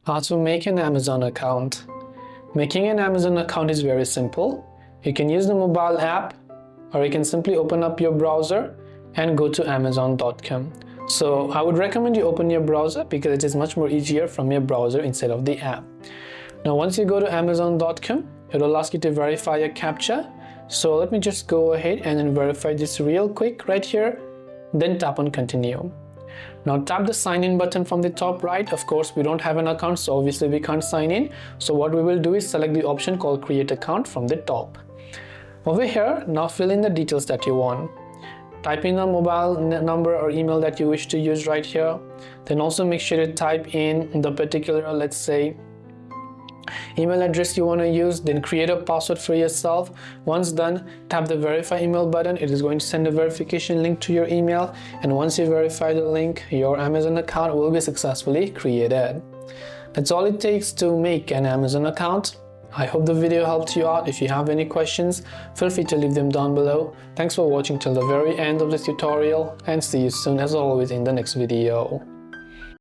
How to make an Amazon account. Making an Amazon account is very simple. You can use the mobile app, or you can simply open up your browser and go to amazon.com. So I would recommend you open your browser because it is much more easier from your browser instead of the app. Now once you go to amazon.com, it will ask you to verify your CAPTCHA. So let me just go ahead and then verify this real quick right here, then tap on continue. Now tap the sign in button from the top right. Of course, we don't have an account, so obviously we can't sign in. So what we will do is select the option called create account from the top. Over here, now fill in the details that you want. Type in a mobile number or email that you wish to use right here. Then also make sure to type in the particular, let's say, email address you want to use. Then create a password for yourself. Once done, tap the verify email button. It is going to send a verification link to your email, and once you verify the link, your Amazon account will be successfully created. That's all it takes to make an Amazon account. I hope the video helped you out. If you have any questions, feel free to leave them down below. Thanks for watching till the very end of this tutorial, and see you soon as always in the next video.